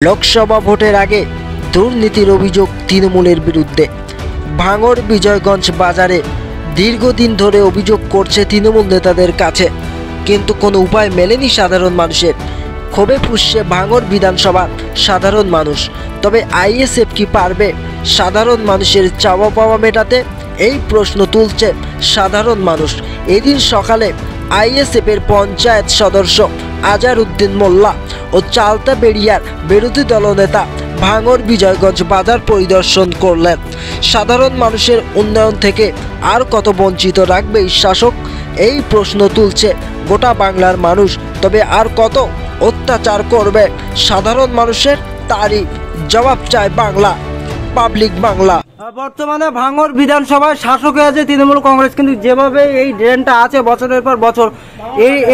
লোকসভা ভোটের আগে দুর্নীতির অভিযোগ তৃণমূলের বিরুদ্ধে। ভাঙড় বিজয়গঞ্জ বাজারে দীর্ঘদিন ধরে অভিযোগ করছে তৃণমূল নেতাদের কাছে, কিন্তু কোনো উপায় মেলেনি সাধারণ মানুষের। ক্ষোভে ফুঁসছে ভাঙড় বিধানসভার সাধারণ মানুষ। তবে আইএসএফ কি পারবে সাধারণ মানুষের চাওয়া পাওয়া মেটাতে? এই প্রশ্ন তুলছে সাধারণ মানুষ। এদিন সকালে আইএসএফের পঞ্চায়েত সদস্য আজারউদ্দিন মোল্লা ও চালতাবেড়িয়ার বিরোধী দলনেতা ভাঙড় বিজয়গঞ্জ বাজার পরিদর্শন করলেন। সাধারণ মানুষের উন্নয়ন থেকে আর কত বঞ্চিত রাখবে এই শাসক? এই প্রশ্ন তুলছে গোটা বাংলার মানুষ। তবে আর কত অত্যাচার করবে সাধারণ মানুষের, তারই জবাব চায় বাংলা, পাবলিক বাংলা। বর্তমানে ভাঙড় বিধানসভায় শাসকে আছে তৃণমূল কংগ্রেস, কিন্তু যেভাবে এই ড্রেনটা আছে বছরের পর বছর,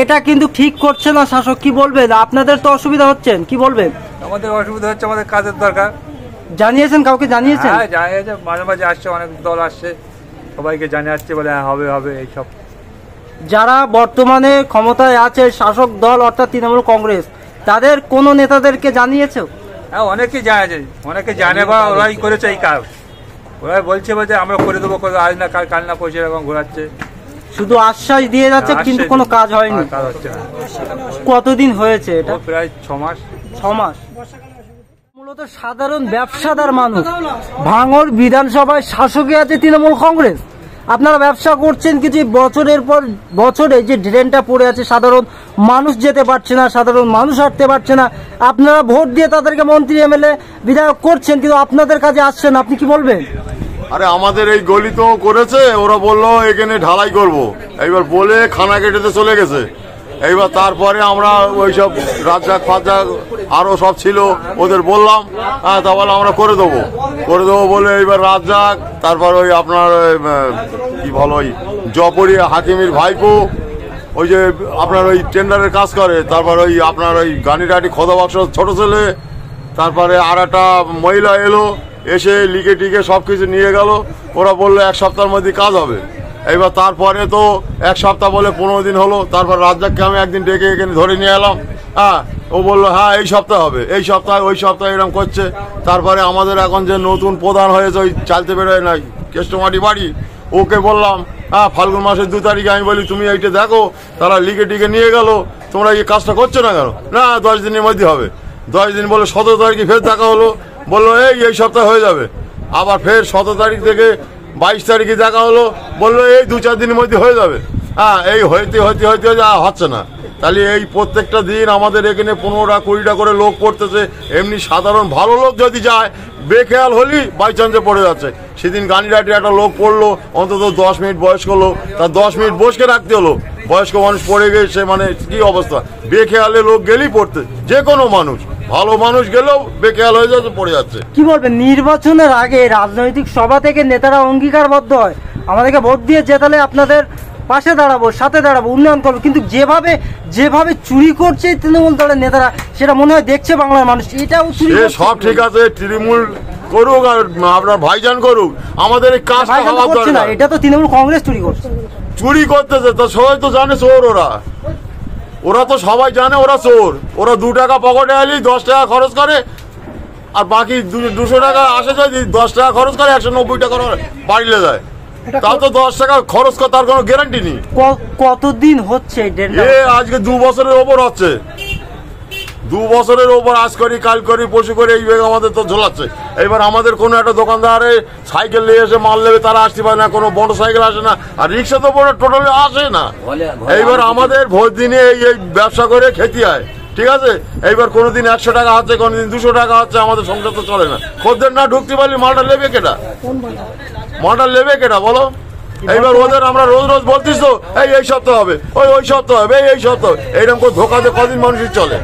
এটা কিন্তু ঠিক করছে না শাসক। কি বলবেন? আপনাদের তো অসুবিধা হচ্ছেন, কি বলবেন? আমাদের অসুবিধা হচ্ছে, আমাদের কাজের দরকার। জানিয়েছেন কাউকে? জানিয়েছেন? হ্যাঁ জানিয়েছে, মাঝে মাঝে আসছে, অনেক দল আসছে, সবাইকে জানিয়ে আসছে, বলে হ্যাঁ হবে হবে এইসব। যারা বর্তমানে ক্ষমতায় আছে শাসক দল অর্থাৎ তৃণমূল কংগ্রেস, তাদের কোন নেতাদেরকে জানিয়েছে? হ্যাঁ অনেকেই জানিয়েছে, অনেকে জানে বা ওরাই করেছে এই কাজ। ওরাই বলছে যে আমরা করে দেবো, আজ না কাল, কাল না পয়সা এরকম ঘোরাচ্ছে, শুধু আশ্বাস দিয়ে যাচ্ছে, কিন্তু কোনো কাজ হয়নি। কাজ হচ্ছে না। কতদিন হয়েছে এটা? প্রায় 6 মাস। 6 মাস। মূলত সাধারণ ব্যবসাদার মানুষ, ভাঙড় বিধানসভায় শাসকে আছে তৃণমূল কংগ্রেস। আপনারা ব্যবসা করছেন, কিছু বছরের পর বছরে যে ড্রেনটা পড়ে আছে, সাধারণ মানুষ যেতে পারছে না, সাধারণ মানুষ হাঁটতে পারছে না। আপনারা ভোট দিয়ে তাদেরকে মন্ত্রী এমএলএ বিধায়ক করছেন, কিন্তু আপনাদের কাছে আসছেন। আপনি কি বলবেন? আরে আমাদের এই গলি তো করেছে, ওরা বললো এখানে ঢালাই করব, এইবার বলে খানা কেটেতে চলে গেছে। এইবার তারপরে আমরা ওইসব রাজ্জাক ফাজ্জাক আরো সব ছিল, ওদের বললাম হ্যাঁ তাহলে আমরা করে দেবো বলে এইবার রাজ্জাক, তারপর ওই আপনার কি বলো ওই জপরি হাকিমির ভাইপো, ওই যে আপনার ওই টেন্ডারের কাজ করে, তারপর ওই আপনার ওই গানিটাটি খোদা বাক্স ছোট ছেলে, তারপরে আর একটা মহিলা এলো, এসে লিখে টিকে সব কিছু নিয়ে গেল। ওরা বললো 1 সপ্তাহের মধ্যে কাজ হবে। এইবার তারপরে তো 1 সপ্তাহ বলে 15 দিন হলো। তারপর রাজ্জাককে আমি একদিন ডেকে এখানে ধরে নিয়ে এলাম। হ্যাঁ ও বললো হ্যাঁ এই সপ্তাহ হবে, এই সপ্তাহে ওই সপ্তাহে এরকম করছে। তারপরে আমাদের এখন যে নতুন প্রধান হয়েছে ওই চালতে বেরোয় নাই কেষ্টমাটি বাড়ি, ওকে বললাম হ্যাঁ ফাল্গুন মাসের 2 তারিখে, আমি বলি তুমি এইটা দেখো, তারা লিখে টিকে নিয়ে গেল, তোমরা এই কাজটা করছো না কেন? না 10 দিনের মধ্যে হবে। 10 দিন বলে 17 তারিখে ফের দেখা হলো, বললো এই সপ্তাহ হয়ে যাবে। আবার ফের 17 তারিখ থেকে 22 তারিখে দেখা হলো, বললো এই 2-4 দিনের মধ্যে হয়ে যাবে। হ্যাঁ এই হইতে হচ্ছে না। তাহলে এই প্রত্যেকটা দিন আমাদের এখানে 15টা-20টা করে লোক পড়তেছে। এমনি সাধারণ ভালো লোক যদি যায়, বেখেয়াল হলি বাই চান্সে পড়ে যাচ্ছে। সেদিন গানিরাটি একটা লোক পড়লো, অন্তত 10 মিনিট বয়স্ক লোক, তার 10 মিনিট বসকে রাখতে হলো। বয়স্ক মানুষ পড়ে গেছে, মানে কি অবস্থা? বেখেয়ালে লোক গেলেই পড়তে, যে কোনো মানুষ ভালো মানুষ গেলেও বেখেয়াল হয়ে যাচ্ছে, পড়ে যাচ্ছে। কি বলবেন? নির্বাচনের আগে রাজনৈতিক সভা থেকে নেতারা অঙ্গীকারবদ্ধ হয়, আমাদেরকে ভোট দিয়ে জেতালে আপনাদের পাশে দাঁড়াবো, সাথে দাঁড়াবো, উন্নয়ন করবো, কিন্তু যেভাবে চুরি করছে তৃণমূল দলের নেতারা, সেটা মনে হয় দেখছে বাংলার মানুষ। এটাও চুরি। সব ঠিক আছে, তৃণমূল করুক আর আপনার ভাইজান করুক, আমাদের এই কাজটা হওয়া দরকার না। এটা তো তৃণমূল কংগ্রেস চুরি করতেছে, তো সবাই তো জানে চোর। ওরা তো সবাই জানে ওরা চোর। ওরা 2 টাকা পকেটে আলি 10 টাকা খরচ করে, আর বাকি 200 টাকা আসে যদি 10 টাকা খরচ করে 190 টাকা বাড়িলে যায়। তাও তো 10 টাকা খরচ করে তার কোনো গ্যারান্টি নেই। কতদিন হচ্ছে আজকে 2 বছরের ওপর হচ্ছে। 2 বছরের ওপর, আজ করি কাল করি পশু করে এই বেগ আমাদের তো ঝোলাচ্ছে। এবার আমাদের কোনো একটা দোকানদারে সাইকেল নিয়ে এসে মাল নেবে, তারা আসতে পারে না, কোনো মোটর সাইকেল আসে না, আর রিক্সা তো টোটালি আসে না। এইবার আমাদের ভোট দিনে এই ব্যবসা করে খেতে হয়, ঠিক আছে? এইবার কোনোদিন 100 টাকা হচ্ছে, কোনোদিন 200 টাকা হচ্ছে, আমাদের সংসার তো চলে না। খদ্দের না ঢুকতে পারলে মালটা নেবে কেটা বলো? এইবার ওদের আমরা রোজ বলতিস তো এই সপ্তাহ হবে, ওই সপ্তাহ হবে, এই সপ্তাহ, এইরকম করে ধোকা দিয়ে কদিন মানুষের চলে?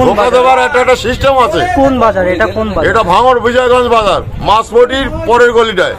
ধোকা দেওয়ার একটা সিস্টেম আছে। কোন বাজার এটা? কোন বাজার? এটা ভাঙড় বিজয়গঞ্জ বাজার, মাসপটির পরের গলিটায়।